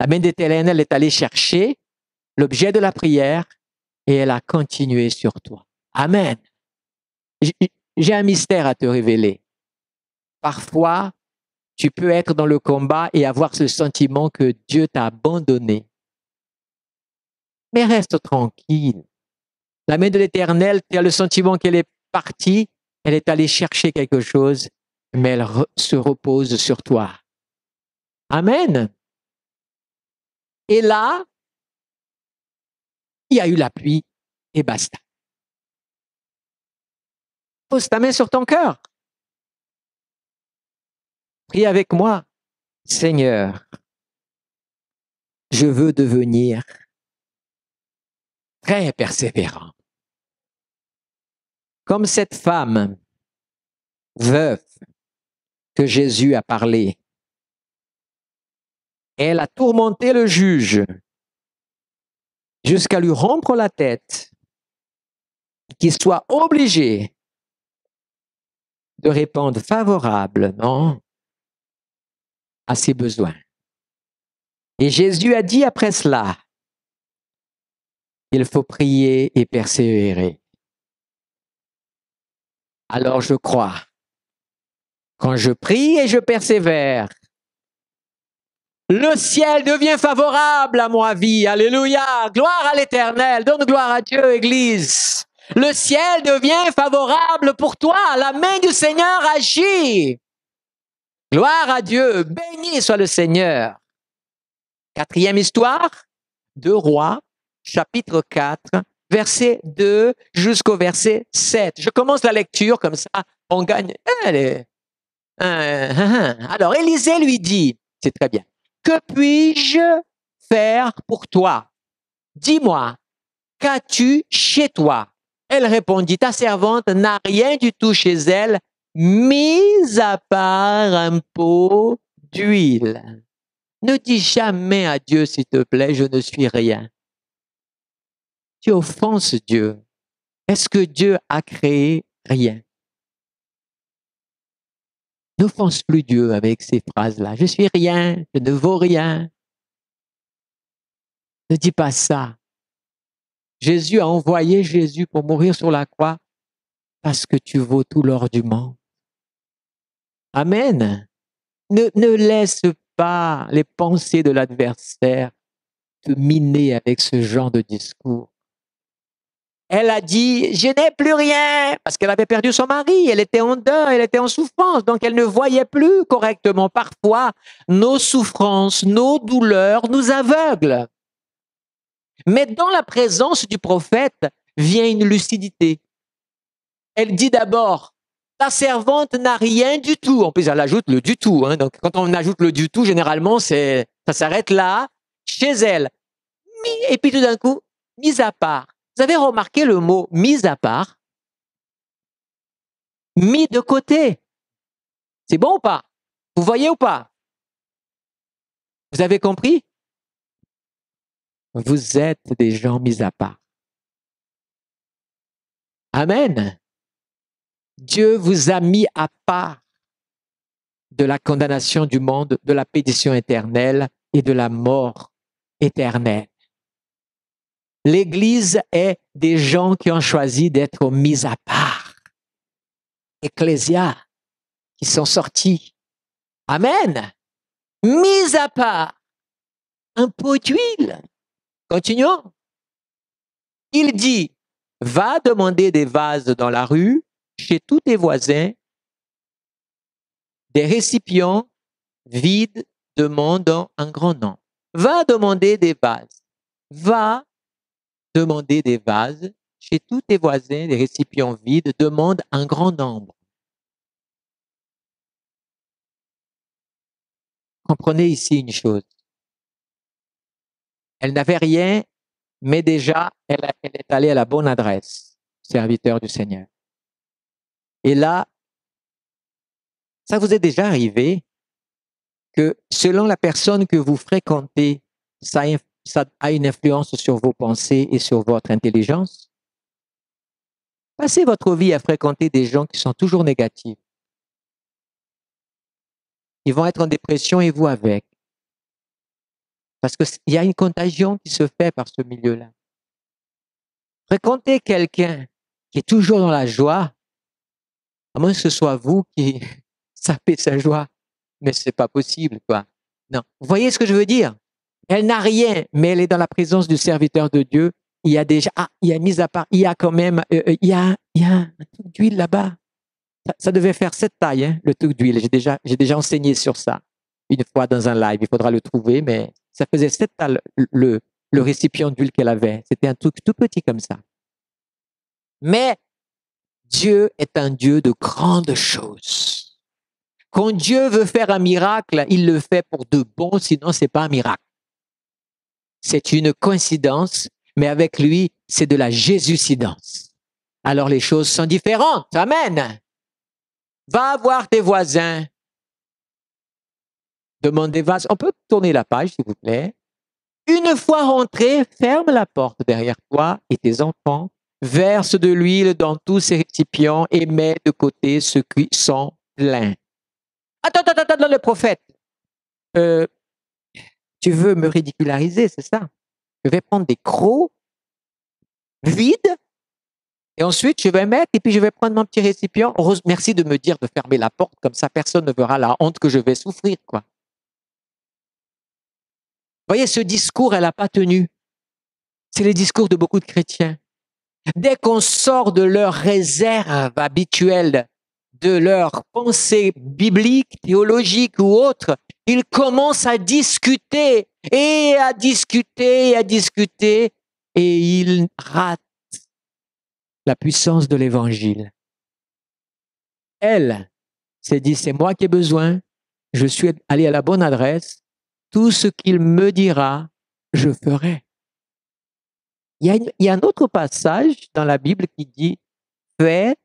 La main de l'Éternel est allée chercher l'objet de la prière et elle a continué sur toi. Amen. J'ai un mystère à te révéler. Parfois, tu peux être dans le combat et avoir ce sentiment que Dieu t'a abandonné. Mais reste tranquille. La main de l'Éternel, tu as le sentiment qu'elle est partie, elle est allée chercher quelque chose, mais elle se repose sur toi. Amen. Et là, il y a eu la pluie et basta. Pose ta main sur ton cœur. Prie avec moi. Seigneur, je veux devenir très persévérant. Comme cette femme veuve que Jésus a parlé. Elle a tourmenté le juge jusqu'à lui rompre la tête, qu'il soit obligé de répondre favorablement à ses besoins. Et Jésus a dit après cela, il faut prier et persévérer. Alors je crois, quand je prie et je persévère, le ciel devient favorable à ma vie. Alléluia. Gloire à l'Éternel. Donne gloire à Dieu, Église. Le ciel devient favorable pour toi. La main du Seigneur agit. Gloire à Dieu. Béni soit le Seigneur. Quatrième histoire, 2 Rois, chapitre 4, verset 2 jusqu'au verset 7. Je commence la lecture comme ça, on gagne. Alors, Élisée lui dit, c'est très bien, que puis-je faire pour toi? Dis-moi, qu'as-tu chez toi? Elle répondit, ta servante n'a rien du tout chez elle, mis à part un pot d'huile. Ne dis jamais à Dieu, s'il te plaît, je ne suis rien. Tu offenses Dieu. Est-ce que Dieu a créé rien? N'offense plus Dieu avec ces phrases-là. Je suis rien, je ne vaux rien. Ne dis pas ça. Jésus a envoyé Jésus pour mourir sur la croix parce que tu vaux tout l'or du monde. Amen. Ne laisse pas les pensées de l'adversaire te miner avec ce genre de discours. Elle a dit, je n'ai plus rien, parce qu'elle avait perdu son mari, elle était en deuil, elle était en souffrance, donc elle ne voyait plus correctement. Parfois, nos souffrances, nos douleurs nous aveuglent. Mais dans la présence du prophète vient une lucidité. Elle dit d'abord, ta servante n'a rien du tout. En plus, elle ajoute le du tout. Donc, quand on ajoute le du tout, généralement, ça s'arrête là, chez elle. Et puis tout d'un coup, mise à part. Vous avez remarqué le mot mise à part? Mis de côté. C'est bon ou pas? Vous voyez ou pas? Vous avez compris? Vous êtes des gens mis à part. Amen. Dieu vous a mis à part de la condamnation du monde, de la pétition éternelle et de la mort éternelle. L'Église est des gens qui ont choisi d'être mis à part. Ecclésia, qui sont sortis. Amen. Mis à part. Un pot d'huile. Continuons. Il dit, va demander des vases dans la rue, chez tous tes voisins, des récipients vides, demandant un grand nombre. Va demander des vases. Va demander des vases chez tous tes voisins, des récipients vides, demande un grand nombre. Comprenez ici une chose. Elle n'avait rien, mais déjà, elle est allée à la bonne adresse, serviteur du Seigneur. Et là, ça vous est déjà arrivé que selon la personne que vous fréquentez, ça a une influence sur vos pensées et sur votre intelligence? Passez votre vie à fréquenter des gens qui sont toujours négatifs. Ils vont être en dépression et vous avec. Parce qu'il y a une contagion qui se fait par ce milieu-là. Fréquentez quelqu'un qui est toujours dans la joie, à moins que ce soit vous qui sapez sa joie. Mais ce n'est pas possible, quoi. Non. Vous voyez ce que je veux dire? Elle n'a rien, mais elle est dans la présence du serviteur de Dieu. Il y a déjà, il y a mis à part, il y a quand même, il y a un truc d'huile là-bas. Ça devait faire cette taille, hein, le truc d'huile. J'ai déjà enseigné sur ça une fois dans un live. Il faudra le trouver, mais ça faisait cette taille, le le récipient d'huile qu'elle avait. C'était un truc tout petit comme ça. Mais Dieu est un Dieu de grandes choses. Quand Dieu veut faire un miracle, il le fait pour de bon, sinon c'est pas un miracle. C'est une coïncidence, mais avec lui, c'est de la jésucidence. Alors les choses sont différentes. Amen. Va voir tes voisins. Demande des vases. On peut tourner la page, s'il vous plaît. Une fois rentré, ferme la porte derrière toi et tes enfants. Verse de l'huile dans tous ces récipients et mets de côté ceux qui sont pleins. Attends, le prophète. Tu veux me ridiculariser, c'est ça? Je vais prendre des crocs vides et ensuite je vais mettre et puis je vais prendre mon petit récipient. Merci de me dire de fermer la porte, comme ça personne ne verra la honte que je vais souffrir, quoi. Vous voyez, ce discours, elle n'a pas tenu. C'est le discours de beaucoup de chrétiens. Dès qu'on sort de leur réserve habituelle, de leur pensée biblique, théologique ou autre, ils commencent à discuter et à discuter et à discuter et ils ratent la puissance de l'évangile. Elle s'est dit, c'est moi qui ai besoin, je suis allé à la bonne adresse, tout ce qu'il me dira, je ferai. Il y a un autre passage dans la Bible qui dit, faites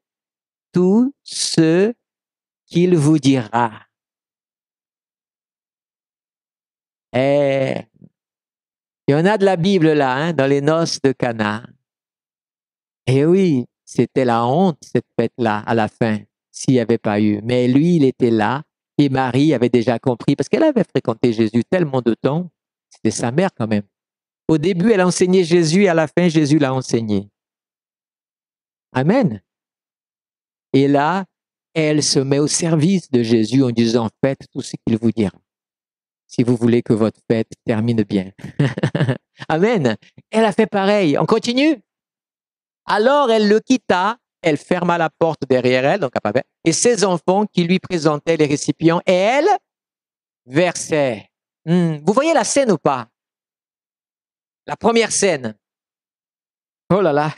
tout ce qu'il vous dira. Et il y en a de la Bible là, hein, dans les noces de Cana. Et oui, c'était la honte, cette fête-là, à la fin, s'il n'y avait pas eu. Mais lui, il était là, et Marie avait déjà compris, parce qu'elle avait fréquenté Jésus tellement de temps, c'était sa mère quand même. Au début, elle enseignait Jésus, et à la fin, Jésus l'a enseigné. Amen. Et là, elle se met au service de Jésus en disant, faites tout ce qu'il vous dira, si vous voulez que votre fête termine bien. Amen. Elle a fait pareil. On continue. Alors elle le quitta, elle ferma la porte derrière elle, donc et ses enfants qui lui présentaient les récipients, et elle versait. Vous voyez la scène ou pas? La première scène. Oh là là.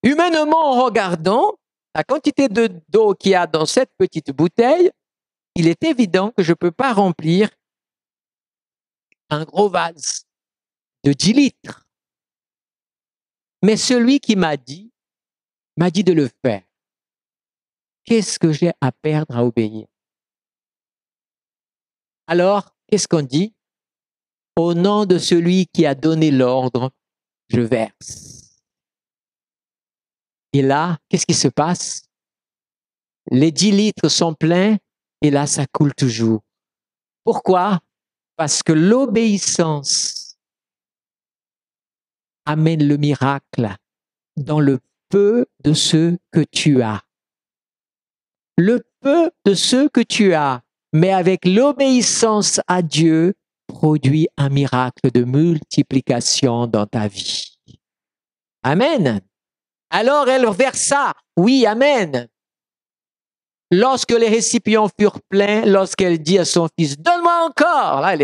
Humainement en regardant, la quantité d'eau qu'il y a dans cette petite bouteille, il est évident que je ne peux pas remplir un gros vase de 10 litres. Mais celui qui m'a dit de le faire. Qu'est-ce que j'ai à perdre à obéir? Alors, qu'est-ce qu'on dit? Au nom de celui qui a donné l'ordre, je verse. Et là, qu'est-ce qui se passe? Les 10 litres sont pleins et là, ça coule toujours. Pourquoi? Parce que l'obéissance amène le miracle dans le peu de ce que tu as. Le peu de ce que tu as, mais avec l'obéissance à Dieu, produit un miracle de multiplication dans ta vie. Amen. Alors elle versa. Oui, amen. Lorsque les récipients furent pleins, lorsqu'elle dit à son fils, donne-moi encore. Là,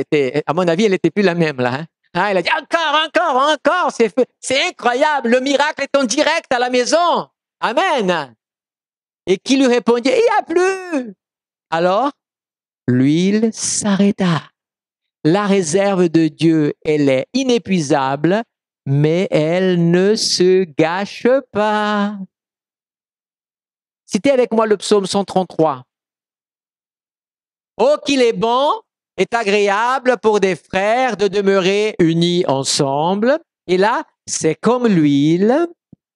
à mon avis, elle n'était plus la même, là. Hein? Elle a dit, encore, c'est incroyable, le miracle est en direct à la maison. Amen. Et qui lui répondit, il n'y a plus. Alors, l'huile s'arrêta. La réserve de Dieu, elle est inépuisable, mais elle ne se gâche pas. Citez avec moi le psaume 133. Oh, qu'il est bon, est agréable pour des frères de demeurer unis ensemble. Et là, c'est comme l'huile,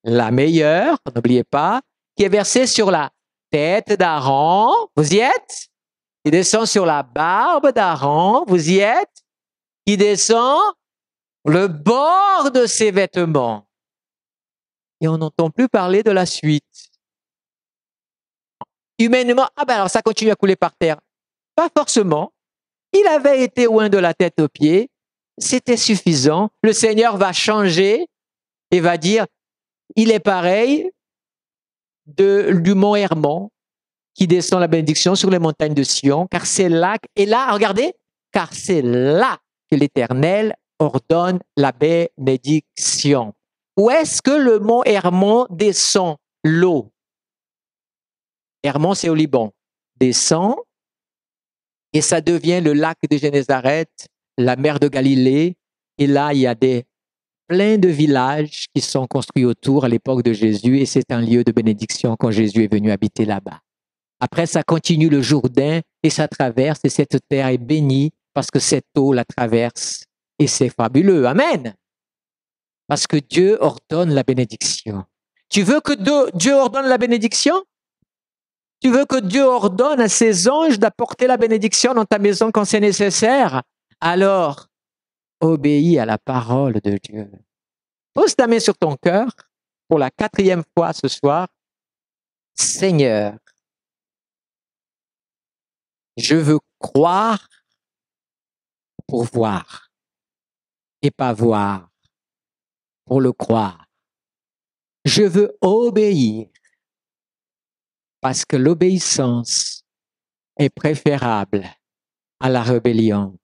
la meilleure, n'oubliez pas, qui est versée sur la tête d'Aaron. Vous y êtes? Qui descend sur la barbe d'Aaron. Vous y êtes? Qui descend le bord de ses vêtements. Et on n'entend plus parler de la suite. Humainement, alors ça continue à couler par terre. Pas forcément. Il avait été oint de la tête aux pieds. C'était suffisant. Le Seigneur va changer et va dire, il est pareil du mont Hermon qui descend la bénédiction sur les montagnes de Sion, car c'est là, et là, regardez, car c'est là que l'Éternel ordonne la bénédiction. Où est-ce que le mont Hermon descend l'eau? Hermon, c'est au Liban. Descend et ça devient le lac de Génézareth, la mer de Galilée. Et là, il y a plein de villages qui sont construits autour à l'époque de Jésus et c'est un lieu de bénédiction quand Jésus est venu habiter là-bas. Après, ça continue le Jourdain et ça traverse et cette terre est bénie parce que cette eau la traverse et c'est fabuleux. Amen. Parce que Dieu ordonne la bénédiction. Tu veux que Dieu ordonne la bénédiction? Tu veux que Dieu ordonne à ses anges d'apporter la bénédiction dans ta maison quand c'est nécessaire? Alors, obéis à la parole de Dieu. Pose ta main sur ton cœur pour la 4e fois ce soir. Seigneur, je veux croire pour voir et pas voir pour le croire. Je veux obéir parce que l'obéissance est préférable à la rébellion.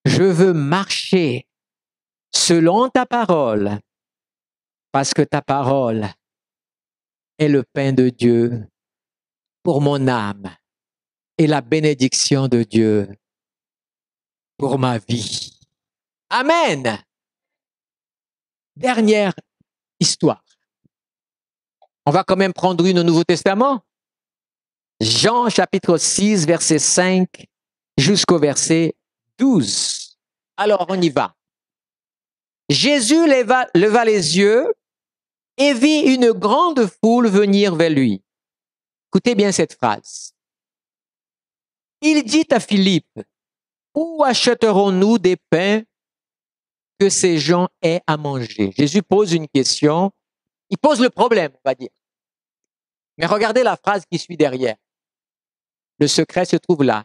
Je veux marcher selon ta parole parce que ta parole est le pain de Dieu pour mon âme et la bénédiction de Dieu pour ma vie. Amen. Dernière histoire. On va quand même prendre une au Nouveau Testament. Jean chapitre 6, verset 5 jusqu'au verset 12. Alors, on y va. Jésus leva les yeux et vit une grande foule venir vers lui. Écoutez bien cette phrase. Il dit à Philippe, où achèterons-nous des pains que ces gens aient à manger? Jésus pose une question. Il pose le problème, on va dire. Mais regardez la phrase qui suit derrière. Le secret se trouve là.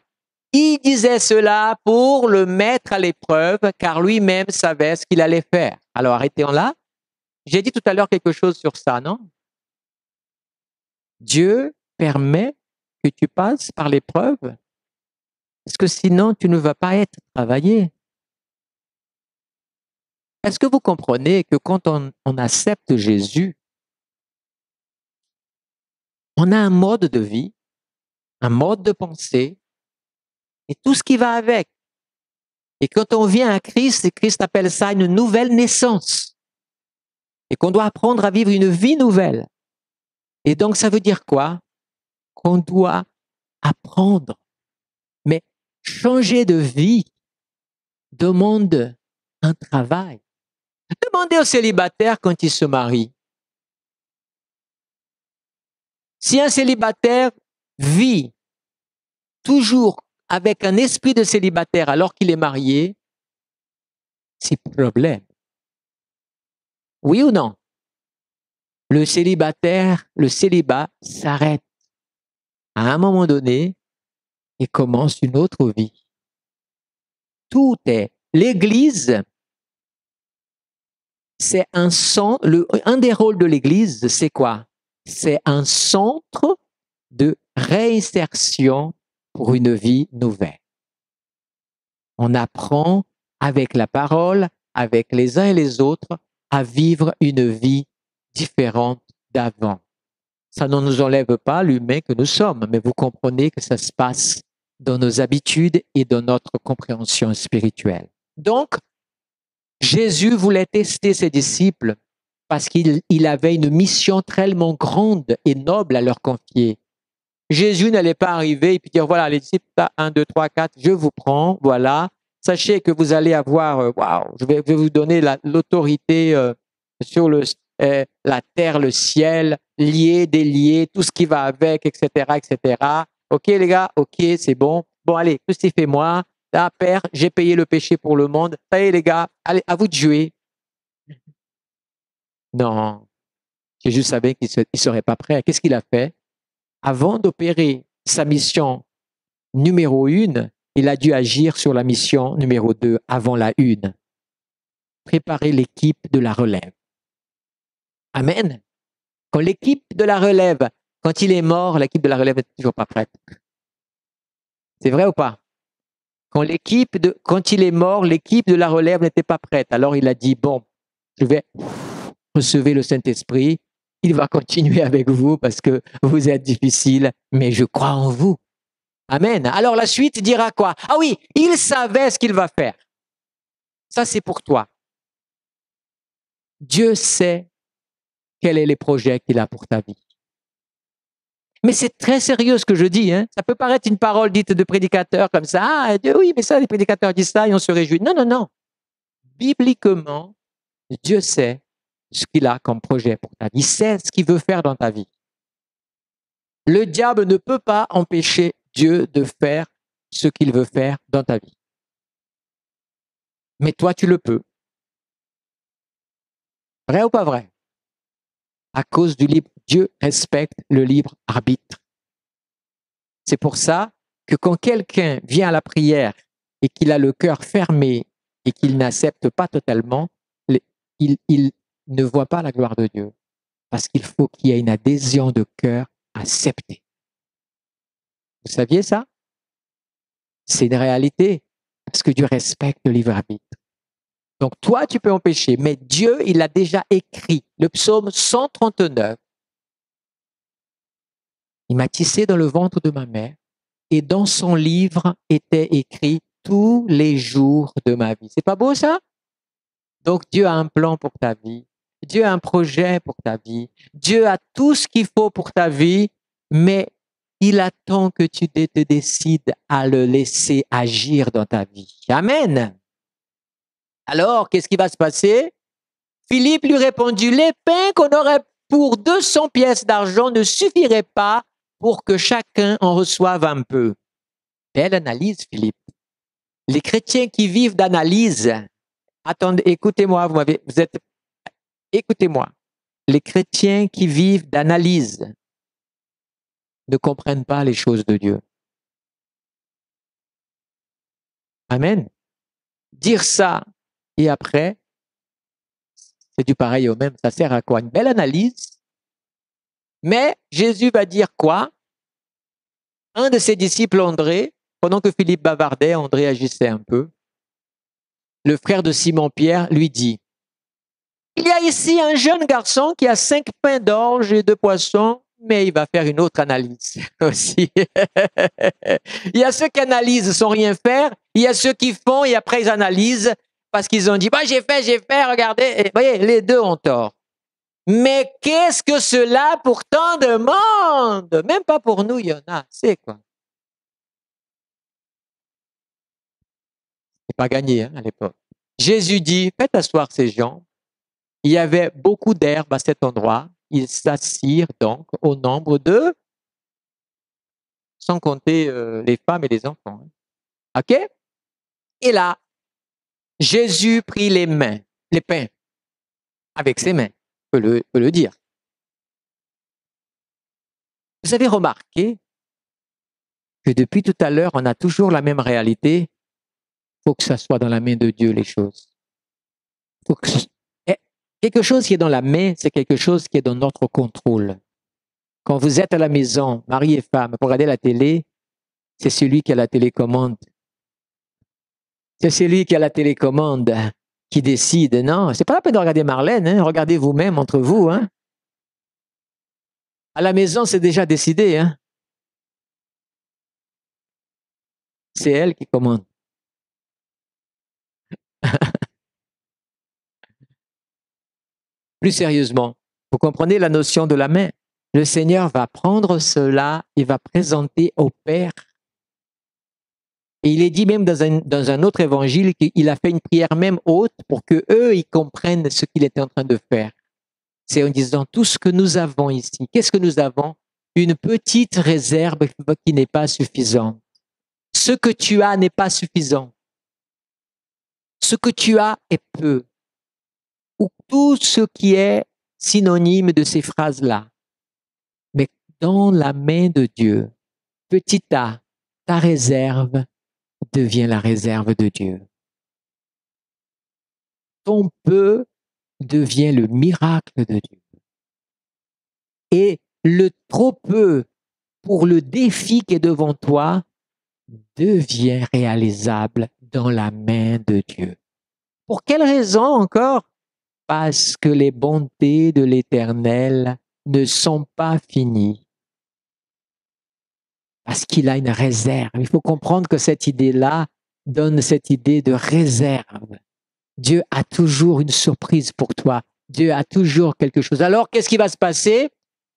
Il disait cela pour le mettre à l'épreuve, car lui-même savait ce qu'il allait faire. Alors, arrêtons là. J'ai dit tout à l'heure quelque chose sur ça, non? Dieu permet que tu passes par l'épreuve, parce que sinon, tu ne vas pas être travaillé. Est-ce que vous comprenez que quand on accepte Jésus, on a un mode de vie, un mode de pensée, et tout ce qui va avec. Et quand on vient à Christ, Christ appelle ça une nouvelle naissance. Et qu'on doit apprendre à vivre une vie nouvelle. Et donc, ça veut dire quoi? Qu'on doit apprendre. Mais changer de vie demande un travail. Demandez aux célibataires quand ils se marient. Si un célibataire vit toujours avec un esprit de célibataire alors qu'il est marié, c'est problème. Oui ou non? Le célibat s'arrête à un moment donné et commence une autre vie. Tout est. L'Église, c'est un des rôles de l'Église, c'est quoi? C'est un centre de réinsertion pour une vie nouvelle. On apprend avec la parole, avec les uns et les autres, à vivre une vie différente d'avant. Ça ne nous enlève pas l'humain que nous sommes, mais vous comprenez que ça se passe dans nos habitudes et dans notre compréhension spirituelle. Donc, Jésus voulait tester ses disciples parce qu'il avait une mission tellement grande et noble à leur confier. Jésus n'allait pas arriver et puis dire, voilà, les disciples, 1, 2, 3, 4, je vous prends, voilà. Sachez que vous allez avoir, je vais vous donner l'autorité sur la terre, le ciel, lié, délié, tout ce qui va avec, etc., etc. OK, les gars, OK, c'est bon. Bon, allez, crucifiez-moi. Là, Père, j'ai payé le péché pour le monde. Ça y est, les gars, allez, à vous de jouer. Non, Jésus savait qu'il ne serait pas prêt. Qu'est-ce qu'il a fait? Avant d'opérer sa mission numéro 1, il a dû agir sur la mission numéro 2, avant la 1. Préparer l'équipe de la relève. Amen. Quand l'équipe de la relève, quand il est mort, l'équipe de la relève n'est toujours pas prête. C'est vrai ou pas? Quand il est mort, l'équipe de la relève n'était pas prête. Alors il a dit, bon, je vais recevoir le Saint-Esprit. Il va continuer avec vous parce que vous êtes difficile, mais je crois en vous. Amen. Alors la suite dira quoi? Ah oui, il savait ce qu'il va faire. Ça, c'est pour toi. Dieu sait quels sont les projets qu'il a pour ta vie. Mais c'est très sérieux ce que je dis. Hein. Ça peut paraître une parole dite de prédicateur comme ça. Ah, oui, mais ça, les prédicateurs disent ça et on se réjouit. Non, non, non. Bibliquement, Dieu sait ce qu'il a comme projet pour ta vie. Il sait ce qu'il veut faire dans ta vie. Le diable ne peut pas empêcher Dieu de faire ce qu'il veut faire dans ta vie. Mais toi, tu le peux. Vrai ou pas vrai? À cause du libre, Dieu respecte le libre arbitre. C'est pour ça que quand quelqu'un vient à la prière et qu'il a le cœur fermé et qu'il n'accepte pas totalement, il ne voit pas la gloire de Dieu. Parce qu'il faut qu'il y ait une adhésion de cœur acceptée. Vous saviez ça? C'est une réalité, parce que Dieu respecte le libre arbitre. Donc toi, tu peux empêcher, mais Dieu, il a déjà écrit. Le psaume 139. Il m'a tissé dans le ventre de ma mère, et dans son livre était écrit tous les jours de ma vie. C'est pas beau ça? Donc Dieu a un plan pour ta vie. Dieu a un projet pour ta vie. Dieu a tout ce qu'il faut pour ta vie, mais il attend que tu te décides à le laisser agir dans ta vie. Amen. Alors, qu'est-ce qui va se passer? Philippe lui répondit, les pains qu'on aurait pour 200 pièces d'argent ne suffiraient pas pour que chacun en reçoive un peu. Belle analyse, Philippe. Les chrétiens qui vivent d'analyse, attendez, écoutez-moi, écoutez-moi. Les chrétiens qui vivent d'analyse ne comprennent pas les choses de Dieu. Amen. Dire ça et après, c'est du pareil au même. Ça sert à quoi? Une belle analyse. Mais Jésus va dire quoi? Un de ses disciples, André, pendant que Philippe bavardait, André agissait un peu. Le frère de Simon-Pierre lui dit, il y a ici un jeune garçon qui a 5 pains d'orge et 2 poissons, mais il va faire une autre analyse aussi. Il y a ceux qui analysent sans rien faire, il y a ceux qui font et après ils analysent parce qu'ils ont dit, bah, j'ai fait, regardez. Et, vous voyez, les deux ont tort. Mais qu'est-ce que cela pourtant demande? Même pas pour nous, il y en a. C'est quoi? C'est pas gagné hein, à l'époque. Jésus dit, faites asseoir ces gens. Il y avait beaucoup d'herbe à cet endroit. Ils s'assirent donc au nombre de, sans compter les femmes et les enfants. Hein. OK? Et là, Jésus prit les pains, avec ses mains, peut le dire. Vous avez remarqué que depuis tout à l'heure, on a toujours la même réalité. Il faut que ça soit dans la main de Dieu, les choses. Quelque chose qui est dans la main, c'est quelque chose qui est dans notre contrôle. Quand vous êtes à la maison, mari et femme, pour regarder la télé, c'est celui qui a la télécommande. C'est celui qui a la télécommande qui décide. Non, c'est pas la peine de regarder Marlène, hein. Regardez vous-même entre vous. Hein. À la maison, c'est déjà décidé. Hein. C'est elle qui commande. Plus sérieusement, vous comprenez la notion de la main. Le Seigneur va prendre cela et va présenter au Père. Et il est dit même dans un autre évangile qu'il a fait une prière même haute pour que eux ils comprennent ce qu'il était en train de faire. C'est en disant tout ce que nous avons ici. Qu'est-ce que nous avons? Une petite réserve qui n'est pas suffisante. Ce que tu as n'est pas suffisant. Ce que tu as est peu. Ou tout ce qui est synonyme de ces phrases-là. Mais dans la main de Dieu, petit a, ta réserve devient la réserve de Dieu. Ton peu devient le miracle de Dieu. Et le trop peu pour le défi qui est devant toi devient réalisable dans la main de Dieu. Pour quelle raison encore? Parce que les bontés de l'Éternel ne sont pas finies. Parce qu'il a une réserve. Il faut comprendre que cette idée-là donne cette idée de réserve. Dieu a toujours une surprise pour toi. Dieu a toujours quelque chose. Alors, qu'est-ce qui va se passer?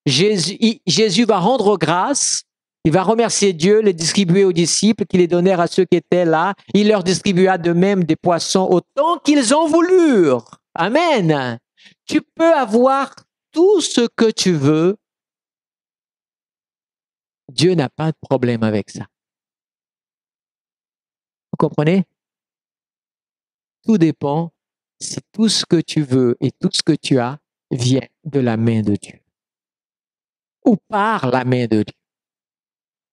Jésus va rendre grâce. Il va remercier Dieu, les distribuer aux disciples, qui les donnèrent à ceux qui étaient là. Il leur distribua de même des poissons autant qu'ils en voulurent. Amen. Tu peux avoir tout ce que tu veux. Dieu n'a pas de problème avec ça. Vous comprenez? Tout dépend si tout ce que tu veux et tout ce que tu as vient de la main de Dieu ou par la main de Dieu.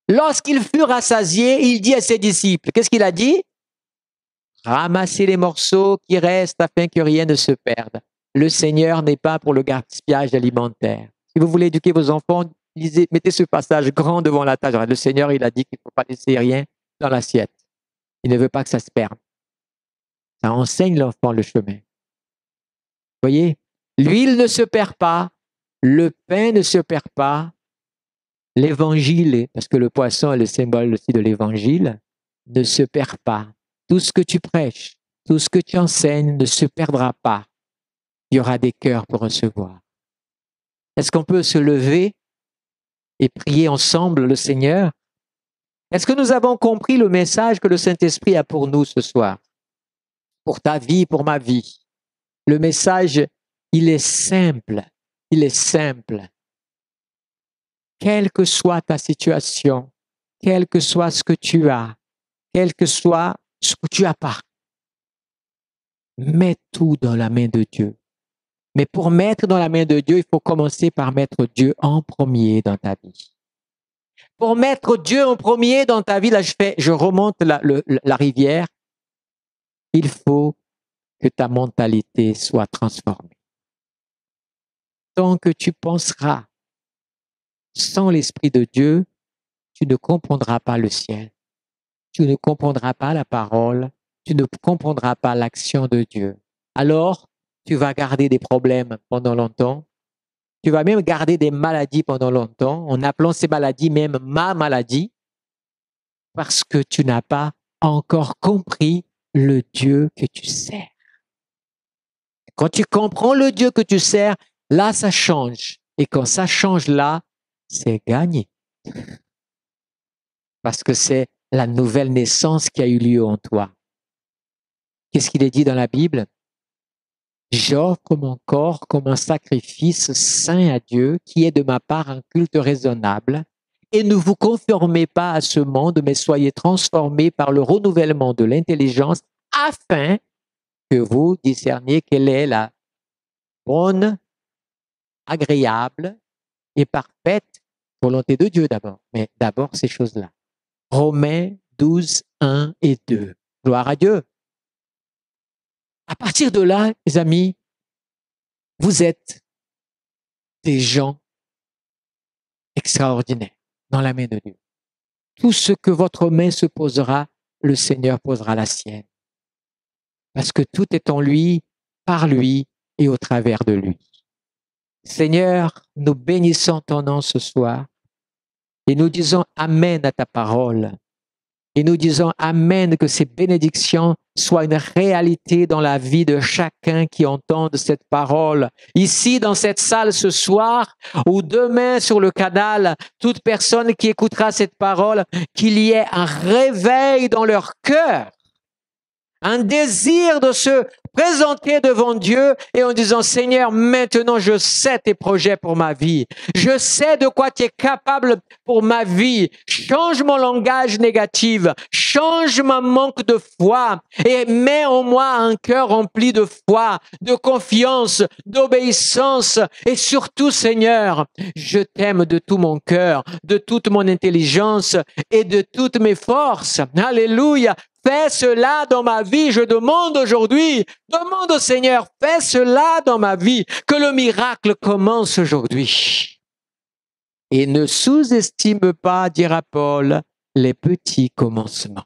Lorsqu'ils furent rassasiés, il dit à ses disciples, qu'est-ce qu'il a dit? Ramassez les morceaux qui restent afin que rien ne se perde. Le Seigneur n'est pas pour le gaspillage alimentaire. Si vous voulez éduquer vos enfants, lisez, mettez ce passage grand devant la table. Le Seigneur, il a dit qu'il ne faut pas laisser rien dans l'assiette. Il ne veut pas que ça se perde. Ça enseigne l'enfant le chemin. Vous voyez? L'huile ne se perd pas, le pain ne se perd pas, l'évangile, parce que le poisson est le symbole aussi de l'évangile, ne se perd pas. Tout ce que tu prêches, tout ce que tu enseignes ne se perdra pas. Il y aura des cœurs pour recevoir. Est-ce qu'on peut se lever et prier ensemble le Seigneur? Est-ce que nous avons compris le message que le Saint-Esprit a pour nous ce soir? Pour ta vie, pour ma vie. Le message, il est simple. Il est simple. Quelle que soit ta situation, quel que soit ce que tu as, quel que soit ce que tu n'as pas, mets tout dans la main de Dieu. Mais pour mettre dans la main de Dieu, il faut commencer par mettre Dieu en premier dans ta vie. Pour mettre Dieu en premier dans ta vie, là je remonte la rivière, il faut que ta mentalité soit transformée. Tant que tu penseras sans l'Esprit de Dieu, tu ne comprendras pas le ciel. Tu ne comprendras pas la parole. Tu ne comprendras pas l'action de Dieu. Alors, tu vas garder des problèmes pendant longtemps. Tu vas même garder des maladies pendant longtemps, en appelant ces maladies même ma maladie, parce que tu n'as pas encore compris le Dieu que tu sers. Quand tu comprends le Dieu que tu sers, là, ça change. Et quand ça change là, c'est gagné. Parce que c'est la nouvelle naissance qui a eu lieu en toi. Qu'est-ce qu'il est dit dans la Bible? J'offre mon corps comme un sacrifice saint à Dieu, qui est de ma part un culte raisonnable. Et ne vous conformez pas à ce monde, mais soyez transformés par le renouvellement de l'intelligence, afin que vous discerniez quelle est la bonne, agréable et parfaite volonté de Dieu d'abord. Mais d'abord ces choses-là. Romains 12, 1 et 2. Gloire à Dieu. À partir de là, les amis, vous êtes des gens extraordinaires dans la main de Dieu. Tout ce que votre main se posera, le Seigneur posera la sienne. Parce que tout est en lui, par lui et au travers de lui. Seigneur, nous bénissons ton nom ce soir et nous disons Amen à ta parole. Et nous disons Amen, que ces bénédictions soient une réalité dans la vie de chacun qui entend cette parole. Ici, dans cette salle ce soir, ou demain sur le canal, toute personne qui écoutera cette parole, qu'il y ait un réveil dans leur cœur, un désir de se présenter devant Dieu et en disant, Seigneur, maintenant je sais tes projets pour ma vie. Je sais de quoi tu es capable pour ma vie. Change mon langage négatif. Change mon manque de foi et mets en moi un cœur rempli de foi, de confiance, d'obéissance. Et surtout, Seigneur, je t'aime de tout mon cœur, de toute mon intelligence et de toutes mes forces. Alléluia. Fais cela dans ma vie, je demande aujourd'hui, demande au Seigneur, fais cela dans ma vie, que le miracle commence aujourd'hui. Et ne sous-estime pas, dira Paul, les petits commencements.